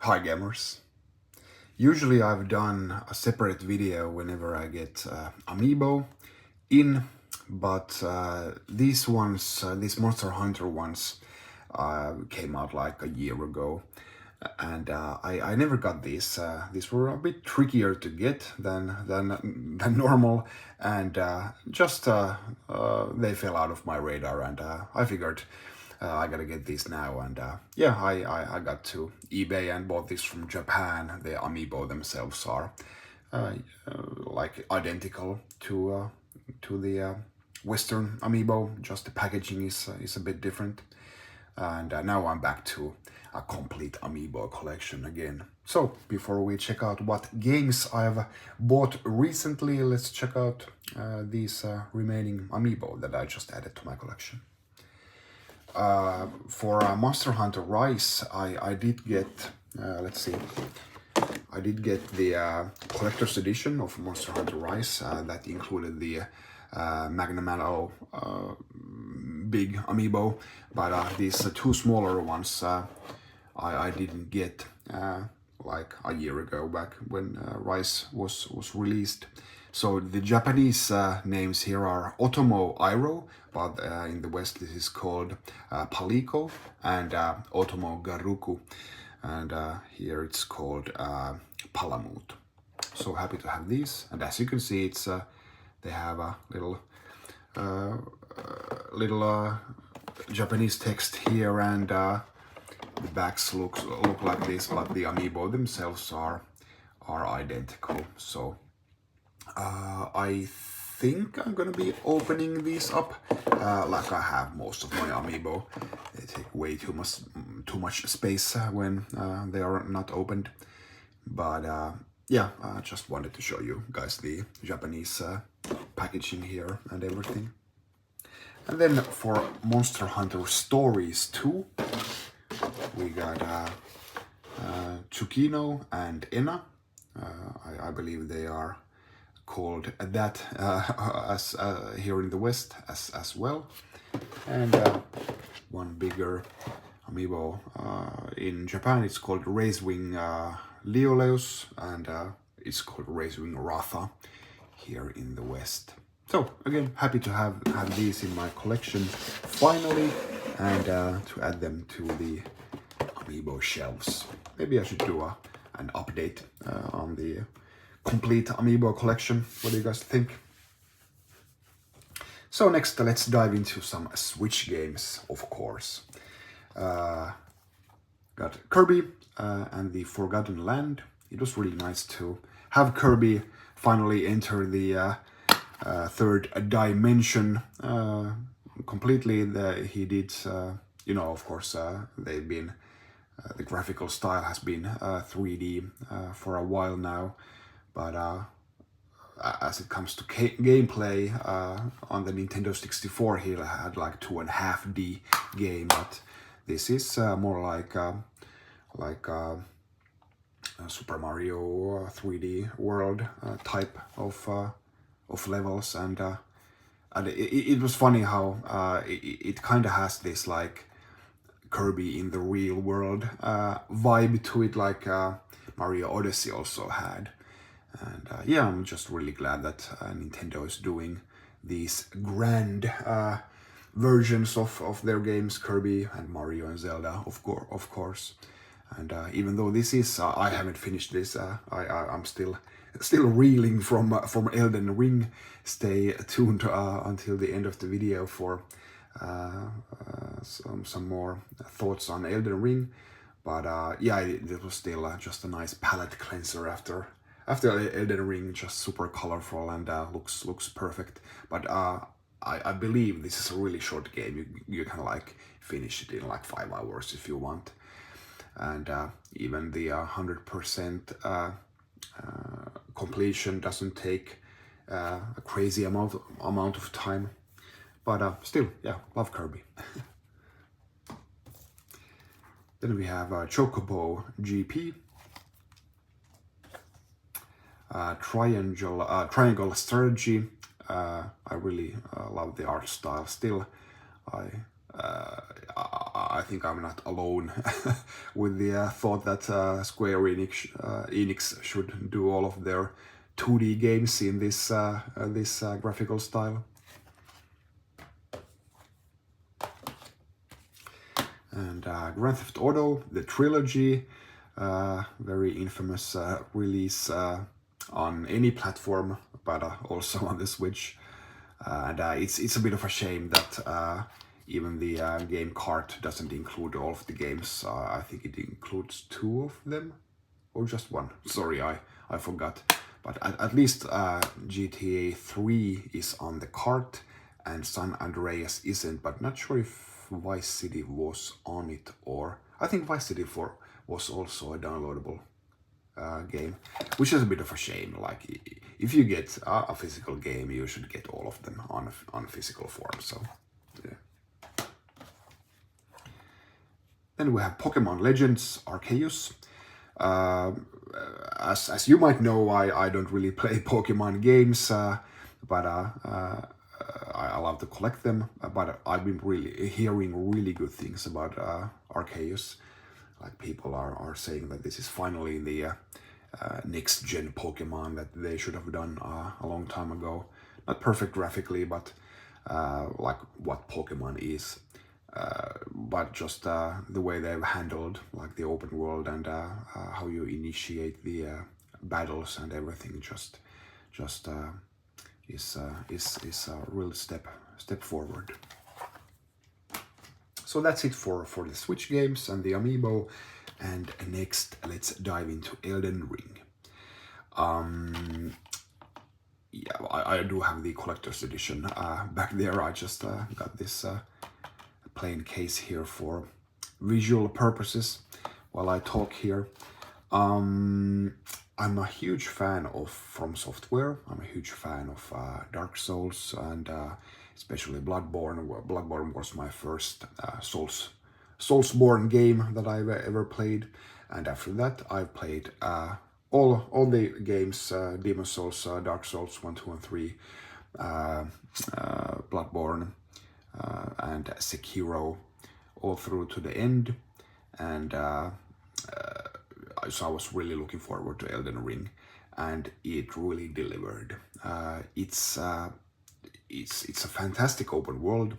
Hi gamers. Usually I've done a separate video whenever I get Amiibo in, but these Monster Hunter ones came out like a year ago, and I never got these. These were a bit trickier to get than normal, and they fell out of my radar, and I figured I gotta get these now, and yeah, I got to eBay and bought this from Japan. The Amiibo themselves are like identical to the Western Amiibo, just the packaging is a bit different. And now I'm back to a complete Amiibo collection again. So before we check out what games I've bought recently, let's check out these remaining Amiibo that I just added to my collection. For Monster Hunter Rise, I did get, let's see, I did get the collector's edition of Monster Hunter Rise that included the Magnum Mallow big Amiibo, but these two smaller ones I didn't get like a year ago, back when Rise was released. So the Japanese names here are Otomo Iroh, but in the West this is called Palico, and Otomo Garuku, and here it's called Palamute. So happy to have these, and as you can see, it's they have a little Japanese text here, and the backs look like this, but the Amiibo themselves are identical. So I think I'm gonna be opening these up like I have most of my Amiibo. They take way too much space when they are not opened. But yeah, I just wanted to show you guys the Japanese packaging here and everything. And then for Monster Hunter Stories 2, we got Tsukino and Enna. I believe they are called that as here in the West as well. And one bigger Amiibo. In Japan it's called Racewing Leoleus, and it's called Racewing Ratha here in the West. So again, happy to have these in my collection finally, and to add them to the Amiibo shelves. Maybe I should do an update on the complete Amiibo collection. What do you guys think? So next, let's dive into some Switch games, of course. Got Kirby and the Forgotten Land. It was really nice to have Kirby finally enter the third dimension completely. He did, you know, of course, they've been, the graphical style has been 3D for a while now, but as it comes to gameplay, on the Nintendo 64 he had like 2.5D game, but this is more like Super Mario 3D World type of levels, and it was funny how it kind of has this like Kirby in the real world vibe to it, like Mario Odyssey also had. And yeah, I'm just really glad that Nintendo is doing these grand versions of their games, Kirby and Mario and Zelda, of course. And even though this is, I haven't finished this, I'm still reeling from Elden Ring. Stay tuned until the end of the video for some more thoughts on Elden Ring. But yeah, it was still just a nice palate cleanser after Elden Ring, just super colorful and looks perfect. But I believe this is a really short game. You can like finish it in like 5 hours if you want. And even the 100% completion doesn't take a crazy amount of time. But still, yeah, love Kirby. Then we have Chocobo GP. Triangle Strategy. I really love the art style still. I think I'm not alone with the thought that Square Enix should do all of their 2D games in this graphical style. And Grand Theft Auto, the trilogy, very infamous release on any platform, but also on the Switch. And it's a bit of a shame that even the game cart doesn't include all of the games. I think it includes 2 of them, or just 1. Sorry, I forgot. But at least GTA 3 is on the cart, and San Andreas isn't, but not sure if Vice City was on it, or I think Vice City 4 was also a downloadable game, which is a bit of a shame. Like, if you get a physical game, you should get all of them on physical form. So, yeah. Then we have Pokemon Legends Arceus. As you might know, I don't really play Pokemon games, but I love to collect them. But I've been really hearing really good things about Arceus. Like, people are saying that this is finally the next gen Pokemon that they should have done a long time ago. Not perfect graphically, but like what Pokemon is. But just the way they've handled like the open world and how you initiate the battles and everything just is a real step forward. So that's it for the Switch games and the Amiibo. And next, let's dive into Elden Ring. Yeah, I do have the collector's edition back there. I just got this plain case here for visual purposes while I talk here. I'm a huge fan of From Software. I'm a huge fan of Dark Souls and especially Bloodborne. Bloodborne was my first Soulsborne game that I've ever played, and after that I've played all the games: Demon Souls, Dark Souls 1, 2, and 3, Bloodborne, and Sekiro, all through to the end. And so I was really looking forward to Elden Ring, and it really delivered. It's a fantastic open world.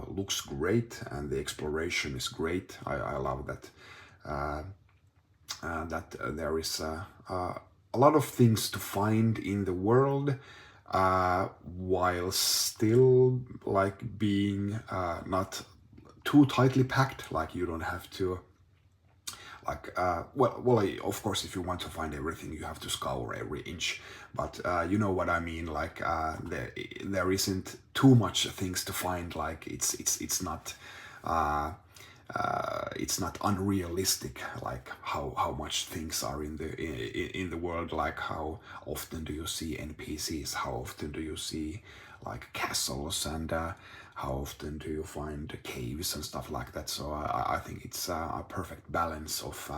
Looks great, and the exploration is great. I love that that there is a lot of things to find in the world, while still like being not too tightly packed. Like, you don't have to like well, of course, if you want to find everything, you have to scour every inch, but you know what I mean. Like, there isn't too much things to find. Like, it's not unrealistic, like how much things are in the world. Like, how often do you see NPCs, how often do you see like castles, and how often do you find caves and stuff like that. So I think it's a perfect balance of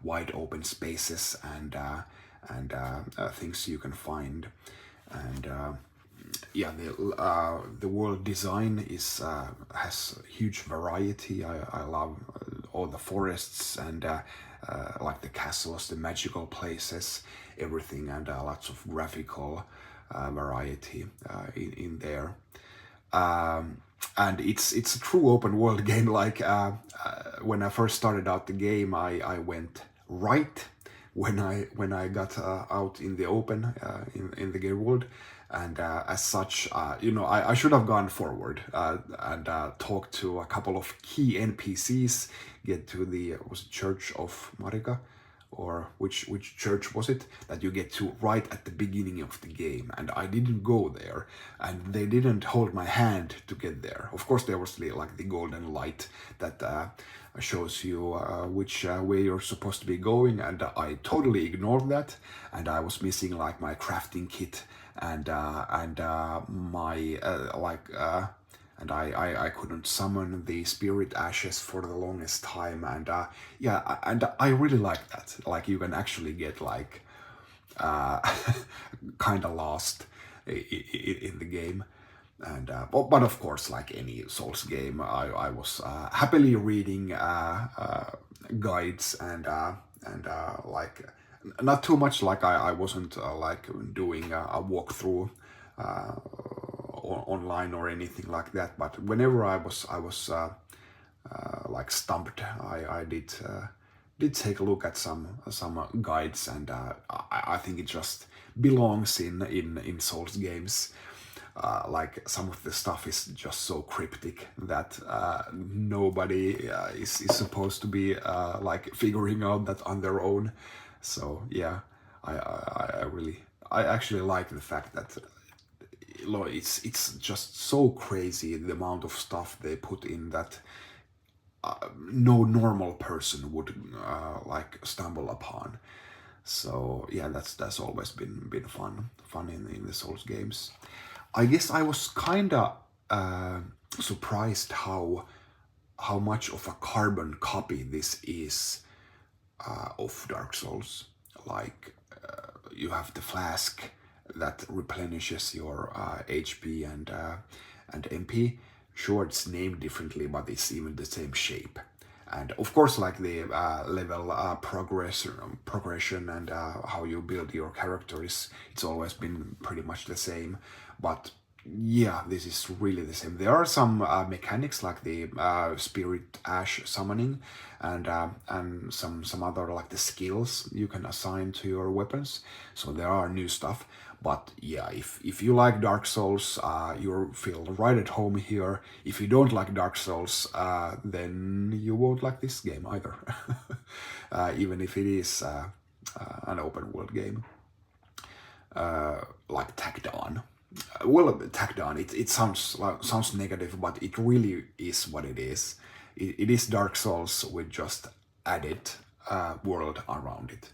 wide open spaces and things you can find. And yeah, the world design has huge variety. I love all the forests and like the castles, the magical places, everything, and lots of graphical variety in there. And it's a true open world game. Like, when I first started out the game, I went right when I got out in the open in the game world, and as such, you know, I should have gone forward and talked to a couple of key NPCs, get to the Church of Marika, or which church was it that you get to right at the beginning of the game, and I didn't go there, and they didn't hold my hand to get there. Of course, there was like the golden light that shows you which way you're supposed to be going, and I totally ignored that, and I was missing like my crafting kit and my and I couldn't summon the spirit ashes for the longest time, and yeah, and I really like that. Like, you can actually get like kind of lost in the game, And but of course, like any Souls game, I was happily reading guides and like not too much. Like I wasn't like doing a walkthrough online or anything like that. But whenever I was like stumped, I did take a look at some guides, and I think it just belongs in Souls games. Like some of the stuff is just so cryptic that nobody is supposed to be like figuring out that on their own. So yeah, I actually like the fact that it's just so crazy the amount of stuff they put in that no normal person would like stumble upon. So yeah, that's always been fun in the Souls games. I guess I was kinda surprised how much of a carbon copy this is of Dark Souls. Like you have the flask that replenishes your HP and MP. Sure, it's named differently, but it's even the same shape. And of course, like the level progression and how you build your character it's always been pretty much the same. But yeah, this is really the same. There are some mechanics like the spirit ash summoning and some other like the skills you can assign to your weapons. So there are new stuff. But yeah, if you like Dark Souls, you'll feel right at home here. If you don't like Dark Souls, then you won't like this game either. Even if it is an open world game, like tacked on. Well, tacked on. It sounds negative, but it really is what it is. It is Dark Souls with just added world around it.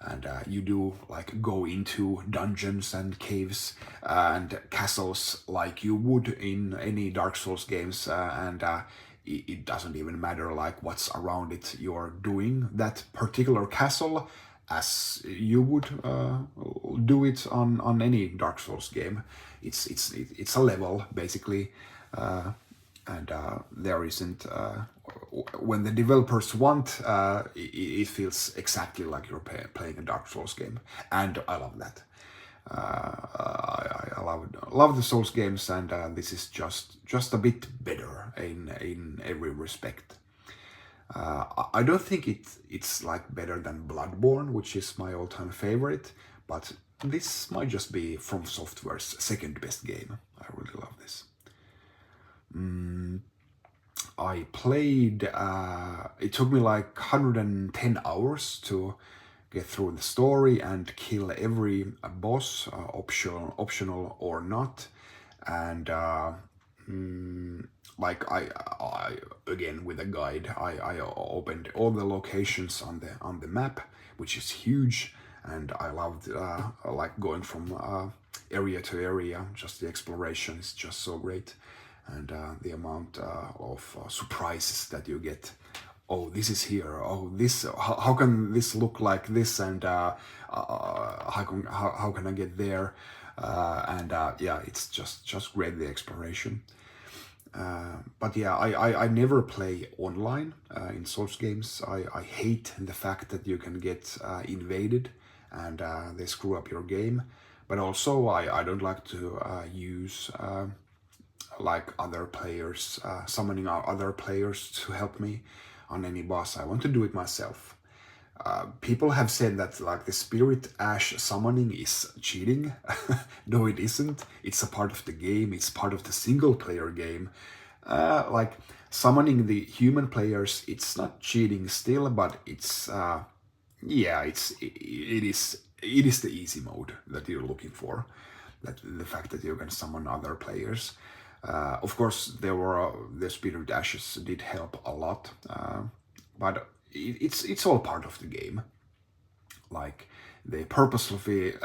And you do like go into dungeons and caves and castles like you would in any Dark Souls games, and it doesn't even matter like what's around it. You're doing that particular castle as you would do it on any Dark Souls game. It's a level basically, and there isn't. When the developers want, it feels exactly like you're playing a Dark Souls game, and I love that. I love the Souls games, and this is just a bit better in every respect. I don't think it's like better than Bloodborne, which is my all-time favorite, but this might just be From Software's second best game. I really love this. I played, it took me like 110 hours to get through the story and kill every boss, optional or not. And like I again with a guide, I opened all the locations on the map, which is huge, and I loved like going from area to area. Just the exploration is just so great, and the amount of surprises that you get. Oh, this is here. Oh, this. How can this look like this? And how can I get there? And yeah, it's just great, the exploration. But yeah, I never play online in Souls games. I hate the fact that you can get invaded and they screw up your game. But also I don't like to use like other players, summoning other players to help me on any boss. I want to do it myself. People have said that like the spirit ash summoning is cheating. No, it isn't. It's a part of the game. It's part of the single player game. Like summoning the human players, it's not cheating still, but it's yeah, it is the easy mode that you're looking for. That the fact that you can summon other players. Of course, there were the spirit ashes did help a lot, but it's all part of the game. Like they purposefully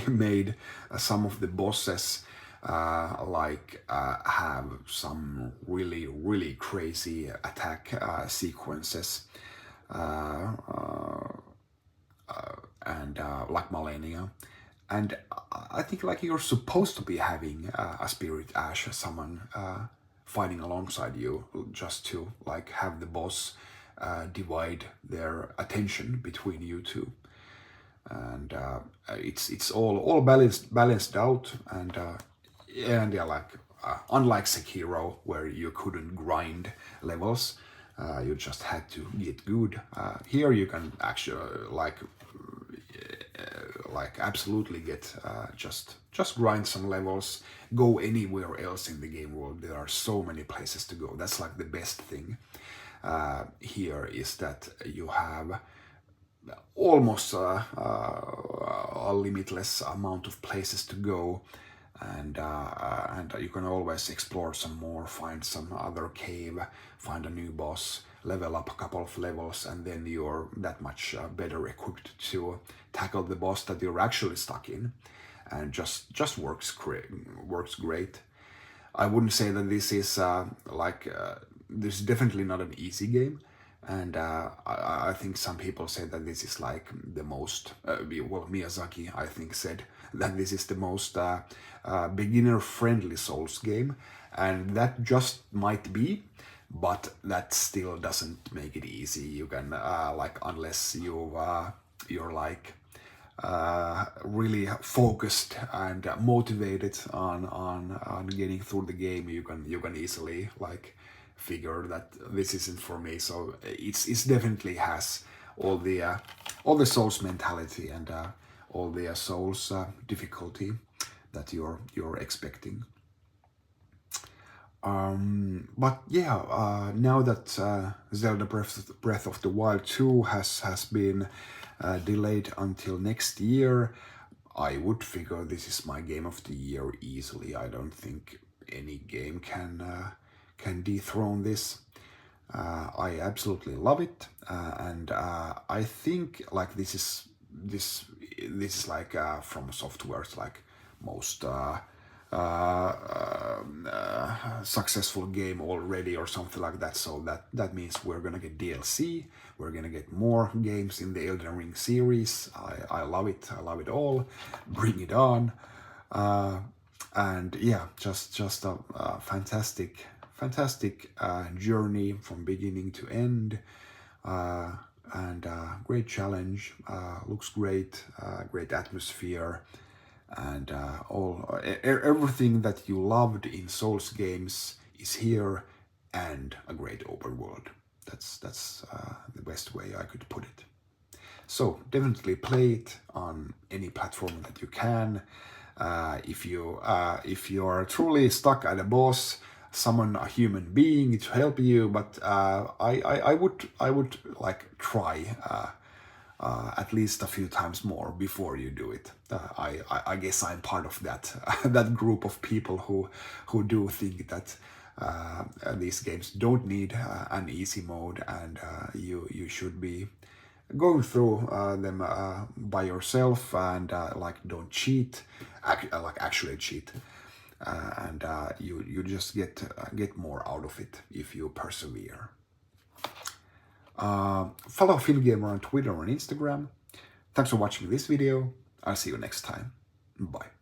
made some of the bosses have some really crazy attack sequences, and like Malenia. and I think like you're supposed to be having a spirit ash, someone fighting alongside you, just to like have the boss divide their attention between you two, and it's all balanced out, and yeah, like unlike Sekiro, where you couldn't grind levels, you just had to get good. Here you can actually absolutely get just grind some levels, go anywhere else in the game world. There are so many places to go. That's like the best thing here, is that you have almost a limitless amount of places to go, and you can always explore some more, find some other cave, find a new boss, level up a couple of levels, and then you're that much better equipped to tackle the boss that you're actually stuck in, and just works great. I wouldn't say that this is this is definitely not an easy game, and I think some people say that this is like the most Miyazaki, I think, said that this is the most beginner friendly Souls game, and that just might be, but that still doesn't make it easy. You can unless you're like really focused and motivated on getting through the game, you can easily like figure that this isn't for me. So it's definitely has all the Souls mentality and all the Souls difficulty that you're expecting. But yeah, now that Zelda Breath of the Wild 2 has been delayed until next year, I would figure this is my game of the year easily. I don't think any game can dethrone this. I absolutely love it, and I think like this is like From Software's like most successful game already, or something like that. So that means we're gonna get DLC, we're gonna get more games in the Elden Ring series. I love it. I love it all. Bring it on. And yeah, just a fantastic journey from beginning to end, and great challenge. Looks great, great atmosphere, and everything that you loved in Souls games is here, and a great open world. That's the best way I could put it. So definitely play it on any platform that you can. If you are truly stuck at a boss, summon a human being to help you. But I would like try at least a few times more before you do it. I guess I'm part of that that group of people who do think that these games don't need an easy mode, and you should be going through them by yourself, and like don't cheat, actually cheat, and you just get more out of it if you persevere. Follow PhilGamer on Twitter and Instagram. Thanks for watching this video. I'll see you next time. Bye.